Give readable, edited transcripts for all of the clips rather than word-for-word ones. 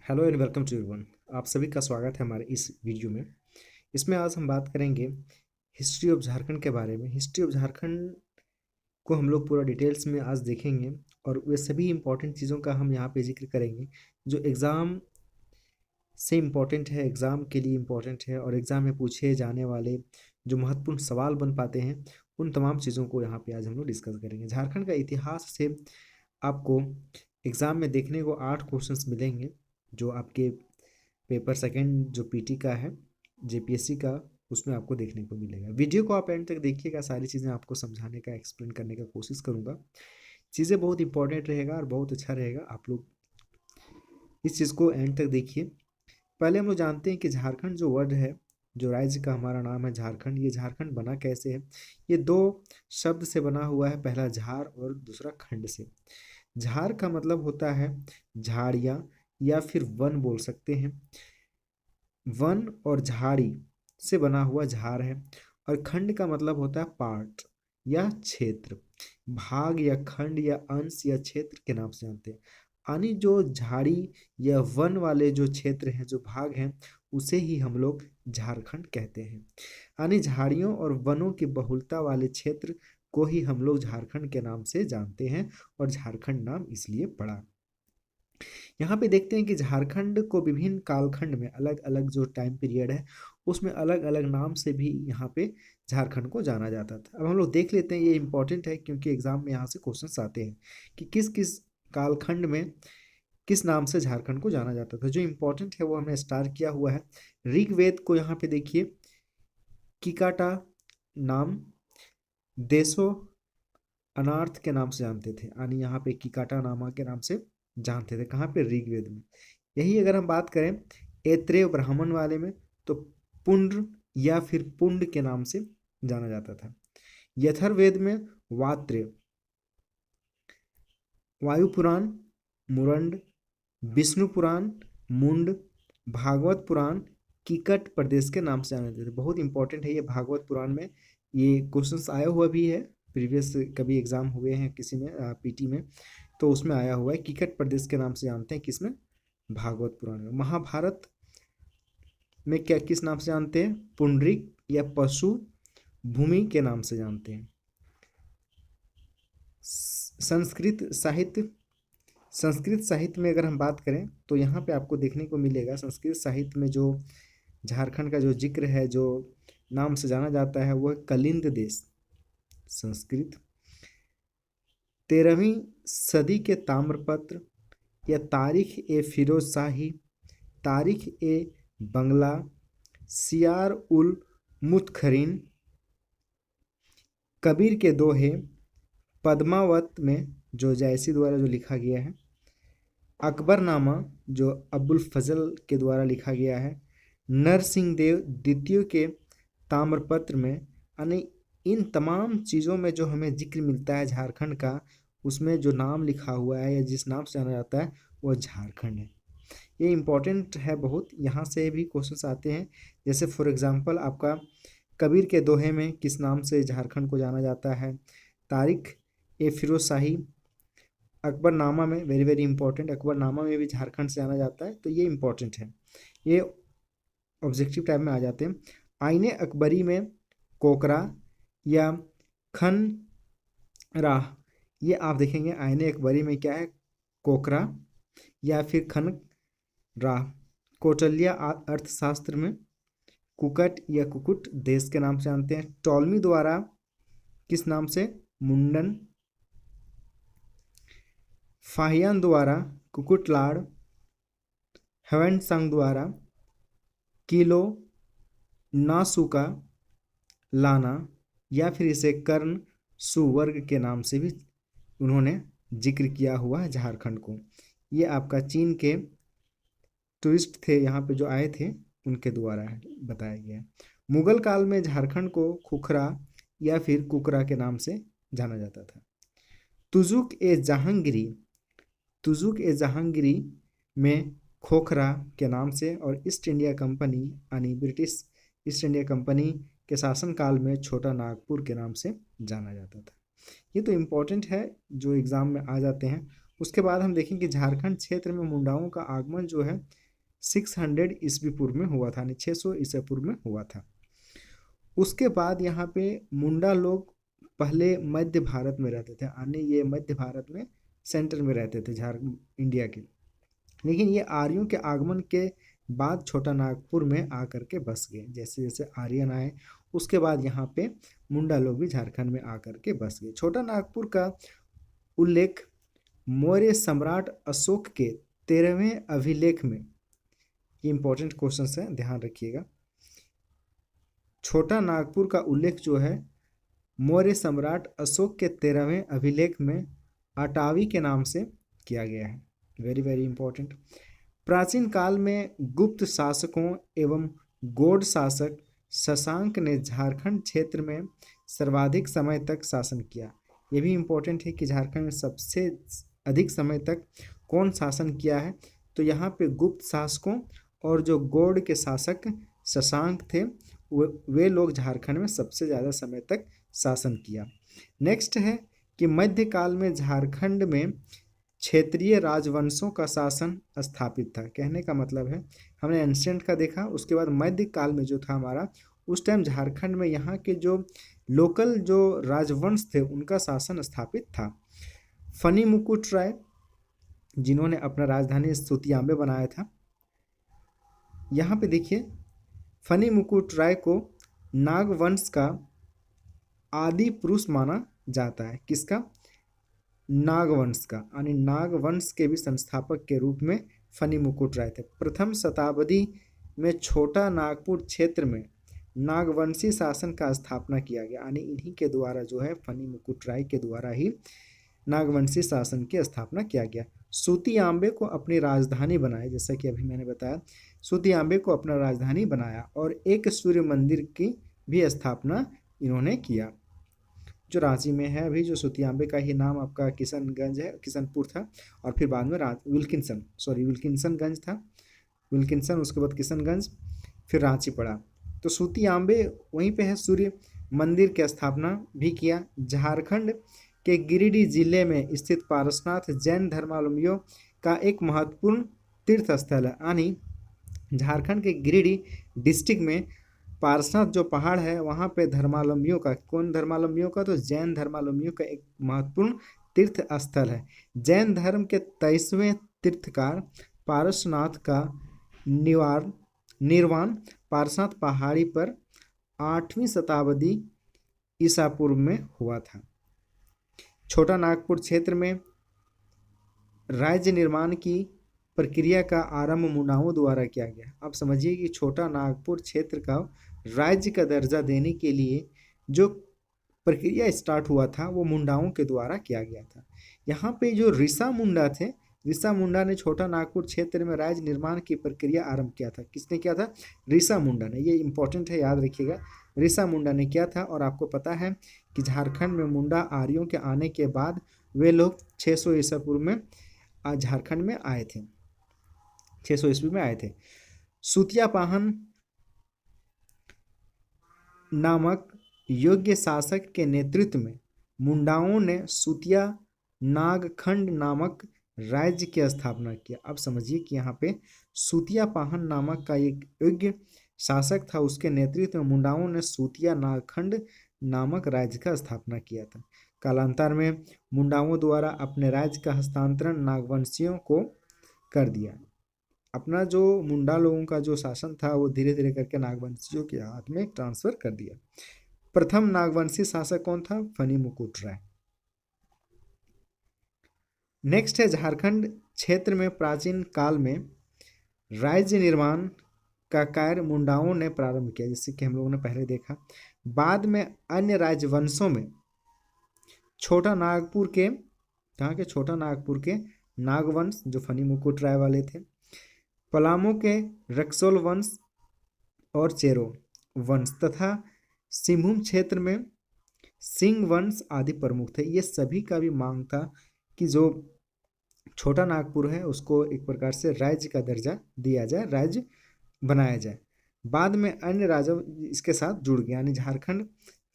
Hello and welcome to everyone. आप सभी का स्वागत है हमारे इस वीडियो में। इसमें आज हम बात करेंगे हिस्ट्री ऑफ झारखंड के बारे में। हिस्ट्री ऑफ झारखंड को हम लोग पूरा डिटेल्स में आज देखेंगे और वे सभी इंपॉर्टेंट चीज़ों का हम यहाँ पे जिक्र करेंगे जो एग्ज़ाम से इम्पॉर्टेंट है, एग्ज़ाम के लिए इम्पॉर्टेंट है और एग्ज़ाम में पूछे जाने वाले जो महत्वपूर्ण सवाल बन पाते हैं उन तमाम चीज़ों को यहाँ पे आज हम लोग डिस्कस करेंगे। झारखंड का इतिहास से आपको एग्ज़ाम में देखने को 8 क्वेश्चंस मिलेंगे जो आपके पेपर सेकंड जो पीटी का है, जेपीएससी का, उसमें आपको देखने को मिलेगा। वीडियो को आप एंड तक देखिएगा, सारी चीज़ें आपको समझाने का, एक्सप्लेन करने का कोशिश करूँगा। चीज़ें बहुत इंपॉर्टेंट रहेगा और बहुत अच्छा रहेगा, आप लोग इस चीज़ को एंड तक देखिए। पहले हम लोग जानते हैं कि झारखंड जो वर्ड है, जो राज्य का हमारा नाम है झारखंड, ये झारखंड बना कैसे है। ये दो शब्द से बना हुआ है, पहला झार और दूसरा खंड से। झार का मतलब होता है झाड़ियाँ या फिर वन बोल सकते हैं। वन और झाड़ी से बना हुआ झार है। और खंड का मतलब होता है पार्ट या क्षेत्र, भाग या खंड या अंश या क्षेत्र के नाम से जानते हैं। यानी जो झाड़ी या वन वाले जो क्षेत्र हैं, जो भाग हैं, उसे ही हम लोग झारखंड कहते हैं। यानी झाड़ियों और वनों की बहुलता वाले क्षेत्र को ही हम लोग झारखंड के नाम से जानते हैं और झारखंड नाम इसलिए पड़ा। यहाँ पे देखते हैं कि झारखंड को विभिन्न कालखंड में अलग अलग जो टाइम पीरियड है उसमें अलग अलग नाम से भी यहाँ पे झारखंड को जाना जाता था। अब हम लोग देख लेते हैं, ये इंपॉर्टेंट है क्योंकि एग्जाम में यहाँ से क्वेश्चंस आते हैं कि किस किस कालखंड में किस नाम से झारखंड को जाना जाता था। जो इम्पोर्टेंट है वो हमने स्टार किया हुआ है। ऋग्वेद को यहाँ पे देखिए किकाटा नाम, देशो अनार्थ के नाम से जानते थे। यानी यहाँ पे किकाटा नामा के नाम से जानते थे। कहाँ पे? ऋग्वेद में। यही अगर हम बात करें ऐत्रेय ब्राह्मण वाले में तो पुंड्र या फिर पुंड के नाम से जाना जाता था। यथर्वेद में वात्र्य, वायु पुराण मुरंड, विष्णु पुराण मुंड, भागवत पुराण किकट प्रदेश के नाम से जाने जाते थे। बहुत इंपॉर्टेंट है ये भागवत पुराण में, ये क्वेश्चंस आया हुआ भी है, प्रीवियस कभी एग्जाम हुए हैं किसी में पीटी में, तो उसमें आया हुआ है। किकट प्रदेश के नाम से जानते हैं, किसमें? भागवत पुराण में। महाभारत में क्या किस नाम से जानते हैं? पुंडरीक या पशु भूमि के नाम से जानते हैं। संस्कृत साहित्य में अगर हम बात करें तो यहाँ पे आपको देखने को मिलेगा संस्कृत साहित्य में जो झारखंड का जो जिक्र है, जो नाम से जाना जाता है, वो है कलिंद देश। संस्कृत 13वीं सदी के ताम्रपत्र या तारीख ए फिरोज शाही, तारीख ए बंगला, सियार उल मुतखरीन, कबीर के दोहे, पद्मावत में जो जयसी द्वारा जो लिखा गया है, अकबरनामा जो अबुल फजल के द्वारा लिखा गया है, नरसिंह देव द्वितीय के ताम्रपत्र में। यानी इन तमाम चीज़ों में जो हमें जिक्र मिलता है झारखंड का, उसमें जो नाम लिखा हुआ है या जिस नाम से जाना जाता है वो झारखंड है। ये इम्पोर्टेंट है बहुत, यहाँ से भी क्वेश्चंस आते हैं। जैसे फॉर एग्जांपल आपका कबीर के दोहे में किस नाम से झारखंड को जाना जाता है, तारिक ए फिरोज शाही, अकबरनामा में, वेरी वेरी इंपॉर्टेंट, अकबरनामा में भी झारखंड से जाना जाता है, तो ये इंपॉर्टेंट है, ये ऑब्जेक्टिव टाइप में आ जाते हैं। आईने अकबरी में कोकरा या खन राह, ये आप देखेंगे आईने अकबरी में क्या है, कोकरा या फिर खन राह। कौटिल्य अर्थशास्त्र में कुकट या कुकुट देश के नाम से जानते हैं। टॉलमी द्वारा किस नाम से? मुंडन। फाहियान द्वारा कुकुटलाड़, ह्वेंटसांग द्वारा किलो नासुका लाना, या फिर इसे कर्ण सुवर्ग के नाम से भी उन्होंने जिक्र किया हुआ है झारखंड को। ये आपका चीन के टूरिस्ट थे यहाँ पे जो आए थे, उनके द्वारा बताया गया है। मुगल काल में झारखंड को खुखरा या फिर कुकरा के नाम से जाना जाता था। तुजुक ए जहांगीरी में खोखरा के नाम से, और ईस्ट इंडिया कंपनी यानी ब्रिटिश ईस्ट इंडिया कंपनी के शासनकाल में छोटा नागपुर के नाम से जाना जाता था। ये तो इम्पोर्टेंट है, जो एग्ज़ाम में आ जाते हैं उसके बाद हम देखेंगे झारखंड क्षेत्र में मुंडाओं का आगमन जो है 600 ईस्वी पूर्व में हुआ था, यानी 600 ईसा पूर्व में हुआ था। उसके बाद यहाँ पे मुंडा लोग पहले मध्य भारत में रहते थे, यानी ये मध्य भारत में सेंटर में रहते थे झारखंड इंडिया के। लेकिन ये आर्यों के आगमन के बाद छोटा नागपुर में आकर के बस गए। जैसे जैसे आर्यन आए उसके बाद यहाँ पे मुंडा लोग भी झारखंड में आकर के बस गए। छोटा नागपुर का उल्लेख मौर्य सम्राट अशोक के 13वें अभिलेख में, ये इंपॉर्टेंट क्वेश्चन है, ध्यान रखिएगा। छोटा नागपुर का उल्लेख जो है मौर्य सम्राट अशोक के 13वें अभिलेख में अटावी के नाम से किया गया है। Very very important. प्राचीन काल में गुप्त शासकों एवं गौड़ शासक शशांक ने झारखंड क्षेत्र में सर्वाधिक समय तक शासन किया। ये भी इम्पोर्टेंट है कि झारखंड में सबसे अधिक समय तक कौन शासन किया है, तो यहाँ पे गुप्त शासकों और जो गौड़ के शासक शशांक थे वे लोग झारखंड में सबसे ज़्यादा समय तक शासन किया। नेक्स्ट है कि मध्यकाल में झारखंड में क्षेत्रीय राजवंशों का शासन स्थापित था। कहने का मतलब है हमने एंशिएंट का देखा, उसके बाद मध्यकाल में जो था हमारा, उस टाइम झारखंड में यहाँ के जो लोकल जो राजवंश थे उनका शासन स्थापित था। फनी मुकुट राय जिन्होंने अपना राजधानी सुतियाम्बे बनाया था। यहाँ पे देखिए फनी मुकुट राय को नागवंश का आदि पुरुष माना जाता है। किसका? नागवंश का, यानी नागवंश के भी संस्थापक के रूप में फनी मुकुट राय थे। प्रथम शताब्दी में छोटा नागपुर क्षेत्र में नागवंशी शासन का स्थापना किया गया, यानी इन्हीं के द्वारा जो है फनी मुकुट राय के द्वारा ही नागवंशी शासन की स्थापना किया गया। सुतियाम्बे को अपनी राजधानी बनाया, जैसा कि अभी मैंने बताया, सुतियाम्बे को अपना राजधानी बनाया और एक सूर्य मंदिर की भी स्थापना इन्होंने किया, जो रांची में है अभी। जो सुतियाम्बे का ही नाम आपका किशनगंज है, किशनपुर था, और फिर बाद में विल्किंसनगंज था, विल्किंसन, उसके बाद किशनगंज, फिर रांची पड़ा। तो सुतियाम्बे वहीं पे है। सूर्य मंदिर की स्थापना भी किया। झारखंड के गिरिडीह जिले में स्थित पारसनाथ जैन धर्मावलंबियों का एक महत्वपूर्ण तीर्थ स्थल है, यानी झारखंड के गिरिडीह डिस्ट्रिक्ट में पारसनाथ जो पहाड़ है वहाँ पे धर्मावलंबियों का, कौन धर्मावलंबियों का? तो जैन धर्मावलंबियों का एक महत्वपूर्ण तीर्थ स्थल है। जैन धर्म के 23वें तीर्थकार पारसनाथ का निर्वाण पारसनाथ पहाड़ी पर 8वीं शताब्दी ईसा पूर्व में हुआ था। छोटा नागपुर क्षेत्र में राज्य निर्माण की प्रक्रिया का आरंभ मुंडाओं द्वारा किया गया। आप समझिए कि छोटा नागपुर क्षेत्र का राज्य का दर्जा देने के लिए जो प्रक्रिया स्टार्ट हुआ था वो मुंडाओं के द्वारा किया गया था। यहाँ पे जो ऋषा मुंडा थे, ऋषा मुंडा ने छोटा नागपुर क्षेत्र में राज्य निर्माण की प्रक्रिया आरंभ किया था। किसने किया था? ऋषा मुंडा ने। ये इंपॉर्टेंट है, याद रखिएगा, ऋषा मुंडा ने किया था। और आपको पता है कि झारखंड में मुंडा आर्यों के आने के बाद वे लोग 600 ईसा पूर्व में झारखंड में आए थे, 600 ईस्वी में आए थे। सुतिया पाहन नामक योग्य शासक के नेतृत्व में मुंडाओं ने सुतिया नागखंड नामक राज्य की स्थापना किया। अब समझिए कि यहाँ पे सुतिया पाहन नामक का एक योग्य शासक था, उसके नेतृत्व में मुंडाओं ने सुतिया नागखंड नामक राज्य का स्थापना किया था। कालांतर में मुंडाओं द्वारा अपने राज्य का हस्तांतरण नागवंशियों को कर दिया। अपना जो मुंडा लोगों का जो शासन था वो धीरे धीरे करके नागवंशियों के हाथ में ट्रांसफर कर दिया। प्रथम नागवंशी शासक कौन था? फनी मुकुट राय। नेक्स्ट है झारखंड क्षेत्र में प्राचीन काल में राज्य निर्माण का कार्य मुंडाओं ने प्रारंभ किया, जैसे कि हम लोगों ने पहले देखा। बाद में अन्य राजवंशों में छोटा नागपुर के, कहाँ के? छोटा नागपुर के नागवंश जो फनी मुकुट राय वाले थे, पलामू के रक्सोल वंश और चेरो वंश तथा सिंहभूम क्षेत्र में सिंह वंश आदि प्रमुख थे। ये सभी का भी मांग था कि जो छोटा नागपुर है उसको एक प्रकार से राज्य का दर्जा दिया जाए, राज्य बनाया जाए। बाद में अन्य राजा इसके साथ जुड़ गए, यानी झारखंड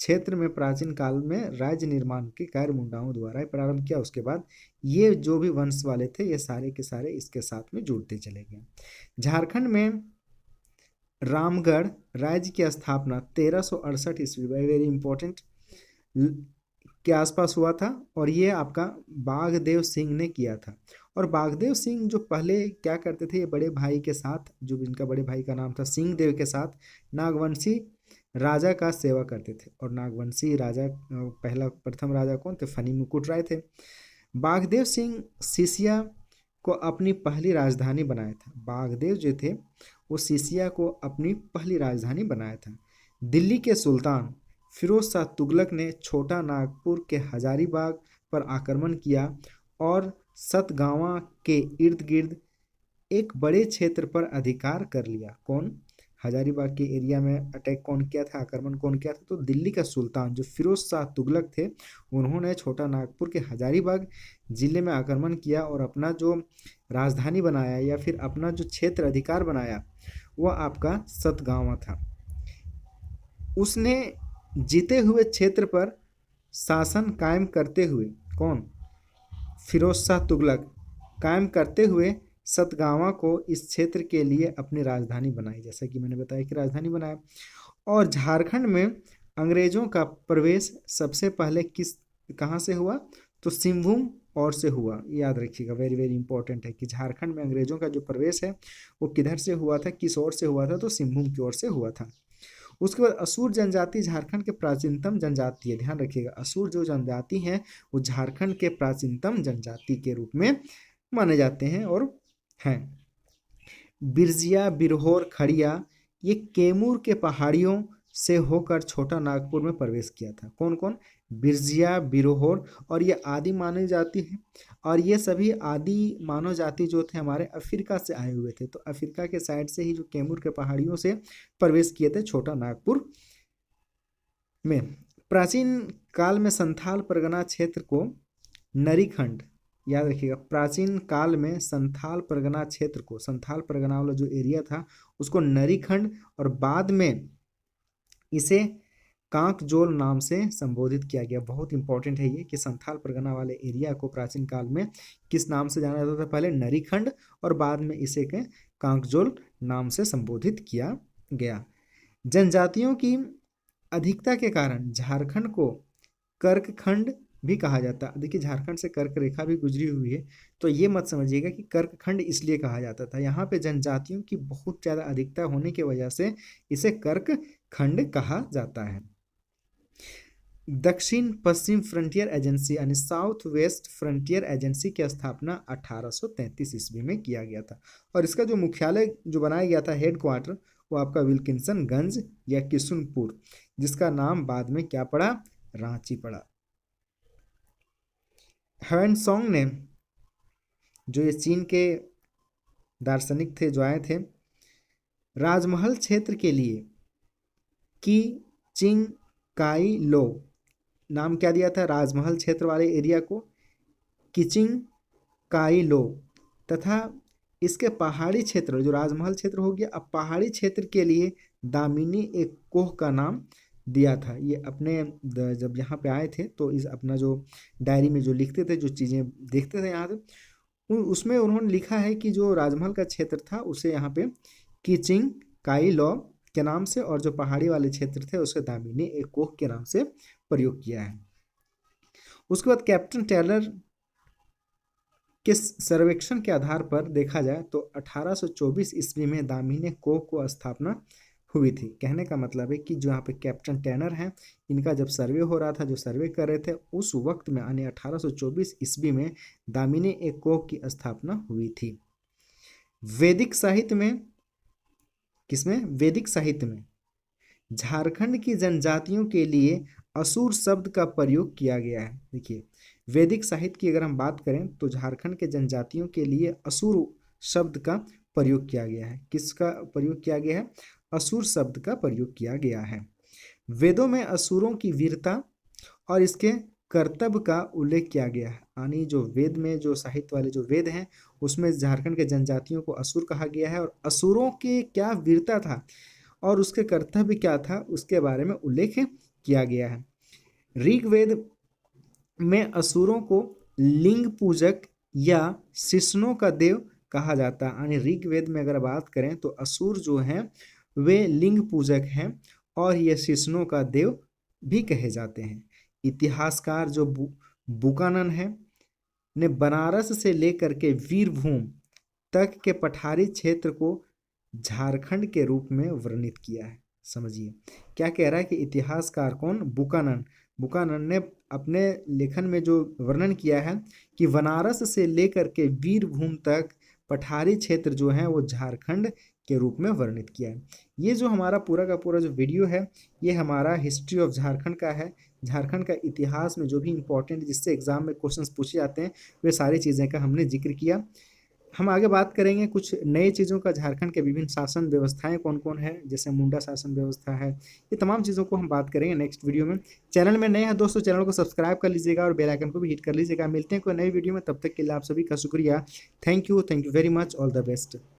क्षेत्र में प्राचीन काल में राज्य निर्माण के कार्य मुंडाओं द्वारा प्रारंभ किया। उसके बाद ये जो भी वंश वाले थे ये सारे के सारे इसके साथ में जुड़ते चले गए। झारखंड में रामगढ़ राज्य की स्थापना 1368 ईस्वी, वेरी इंपॉर्टेंट, के आसपास हुआ था और ये आपका बाघदेव सिंह ने किया था। और बाघदेव सिंह जो पहले क्या करते थे, ये बड़े भाई के साथ, जो इनका बड़े भाई का नाम था सिंह देव के साथ, नागवंशी राजा का सेवा करते थे। और नागवंशी राजा पहला प्रथम राजा कौन थे, फनी मुकुट राय थे। बाघदेव सिंह सिसिया को अपनी पहली राजधानी बनाया था। बाघदेव जो थे वो सिसिया को अपनी पहली राजधानी बनाया था। दिल्ली के सुल्तान फिरोज शाह तुगलक ने छोटा नागपुर के हजारीबाग पर आक्रमण किया और सतगावा के इर्द गिर्द एक बड़े क्षेत्र पर अधिकार कर लिया। कौन, हजारीबाग के एरिया में अटैक कौन किया था, आक्रमण कौन किया था, तो दिल्ली का सुल्तान जो फिरोज शाह तुगलक थे, उन्होंने छोटा नागपुर के हजारीबाग जिले में आक्रमण किया और अपना जो राजधानी बनाया या फिर अपना जो क्षेत्र अधिकार बनाया वह आपका सतगावा था। उसने जीते हुए क्षेत्र पर शासन कायम करते हुए, कौन, फिरोज शाह तुगलक, कायम करते हुए सतगावा को इस क्षेत्र के लिए अपनी राजधानी बनाई, जैसा कि मैंने बताया कि राजधानी बनाया। और झारखंड में अंग्रेजों का प्रवेश सबसे पहले कहाँ से हुआ, तो सिंहभूम और से हुआ। याद रखिएगा, वेरी वेरी इंपॉर्टेंट है कि झारखंड में अंग्रेजों का जो प्रवेश है वो किधर से हुआ था, किस ओर से हुआ था, तो सिंहभूम की ओर से हुआ था। उसके बाद असुर जनजाति झारखंड के प्राचीनतम जनजाति है। ध्यान रखिएगा, असुर जो जनजाति हैं वो झारखंड के प्राचीनतम जनजाति के रूप में माने जाते हैं और हैं। बिरजिया, बिरहोर, खड़िया, ये कैमूर के पहाड़ियों से होकर छोटा नागपुर में प्रवेश किया था। कौन कौन, बिरजिया, बिरहोर, और ये आदि मानव जाति है। और ये सभी आदि मानव जाति जो थे हमारे अफ्रीका से आए हुए थे, तो अफ्रीका के साइड से ही जो कैमूर के पहाड़ियों से प्रवेश किए थे छोटा नागपुर में। प्राचीन काल में संथाल परगना क्षेत्र को नरीखंड, याद रखिएगा, प्राचीन काल में संथाल परगना क्षेत्र को, संथाल परगना वाला जो एरिया था उसको नरीखंड और बाद में इसे कांकजोल नाम से संबोधित किया गया। बहुत इंपॉर्टेंट है ये कि संथाल परगना वाले एरिया को प्राचीन काल में किस नाम से जाना जाता था, पहले नरीखंड और बाद में इसे के कांकजोल नाम से संबोधित किया गया। जनजातियों की अधिकता के कारण झारखंड को कर्कखंड भी कहा जाता है। देखिए झारखंड से कर्क रेखा भी गुजरी हुई है, तो ये मत समझिएगा कि कर्कखंड इसलिए कहा जाता था। यहाँ पे जनजातियों की बहुत ज़्यादा अधिकता होने की वजह से इसे कर्कखंड कहा जाता है। दक्षिण पश्चिम फ्रंटियर एजेंसी यानी साउथ वेस्ट फ्रंटियर एजेंसी की स्थापना 1833 ईस्वी में किया गया था और इसका जो मुख्यालय जो बनाया गया था, हेड क्वार्टर, वो आपका विल्किंसनगंज या किशुनपुर, जिसका नाम बाद में क्या पड़ा, रांची पड़ा। ह्वेनसोंग ने, जो ये चीन के दार्शनिक थे जो आए थे, राजमहल क्षेत्र के लिए की चिंग काई लो नाम क्या दिया था, राजमहल क्षेत्र वाले एरिया को किचिंग काई लो, तथा इसके पहाड़ी क्षेत्र, जो राजमहल क्षेत्र हो गया, अब पहाड़ी क्षेत्र के लिए दामिनी एक कोह का नाम दिया था। ये अपने जब यहाँ पे आए थे तो इस अपना जो डायरी में जो लिखते थे, जो चीज़ें देखते थे यहाँ से, उसमें उन्होंने लिखा है कि जो राजमहल का क्षेत्र था उसे यहाँ पे किचिंग काई लॉ के नाम से और जो पहाड़ी वाले क्षेत्र थे उसे दामिनी एक कोह के नाम से प्रयोग किया है। उसके बाद कैप्टन टेलर के सर्वेक्षण के आधार पर देखा जाए तो 1824 ईस्वी में दामिनी कोह को स्थापना हुई थी। कहने का मतलब है कि जो यहाँ पे कैप्टन टेनर हैं, इनका जब सर्वे हो रहा था, जो सर्वे कर रहे थे उस वक्त में यानी 1824 ईस्वी में दामिनी एक कोह की स्थापना हुई थी। वैदिक साहित्य में, किसमें, वैदिक साहित्य में झारखंड की जनजातियों के लिए असुर शब्द का प्रयोग किया गया है। देखिए वैदिक साहित्य की अगर हम बात करें तो झारखंड के जनजातियों के लिए असुर शब्द का प्रयोग किया गया है। किसका प्रयोग किया गया है, असुर शब्द का प्रयोग किया गया है। वेदों में असुरों की वीरता और इसके कर्तव्य का उल्लेख किया गया है। यानी जो वेद में, जो साहित्य वाले जो वेद हैं, उसमें झारखंड के जनजातियों को असुर कहा गया है और असुरों की क्या वीरता था और उसके कर्तव्य क्या था उसके बारे में उल्लेख किया गया है। ऋग्वेद में असुरों को लिंग पूजक या शिष्णों का देव कहा जाता है। यानी ऋग्वेद में अगर बात करें तो असुर जो हैं वे लिंग पूजक हैं और ये शिष्णों का देव भी कहे जाते हैं। इतिहासकार जो बुकानन है ने बनारस से लेकर के वीरभूम तक के पठारी क्षेत्र को झारखंड के रूप में वर्णित किया है। समझिए क्या कह रहा है कि इतिहासकार कौन, बुकानन। बुकानन ने अपने लेखन में जो वर्णन किया है कि बनारस से लेकर के वीरभूम तक पठारी क्षेत्र जो है वो झारखंड के रूप में वर्णित किया है। ये जो हमारा पूरा का पूरा जो वीडियो है ये हमारा हिस्ट्री ऑफ झारखंड का है। झारखंड का इतिहास में जो भी इंपॉर्टेंट जिससे एग्जाम में क्वेश्चंस पूछे जाते हैं वे सारी चीज़ें का हमने जिक्र किया। हम आगे बात करेंगे कुछ नई चीज़ों का, झारखंड के विभिन्न शासन व्यवस्थाएं कौन कौन है, जैसे मुंडा शासन व्यवस्था है, ये तमाम चीज़ों को हम बात करेंगे नेक्स्ट वीडियो में। चैनल में नए हैं दोस्तों, चैनल को सब्सक्राइब कर लीजिएगा और बेल आइकन को भी हिट कर लीजिएगा। मिलते हैं कोई नई वीडियो में, तब तक के लिए आप सभी का शुक्रिया। Thank you very much, all the best.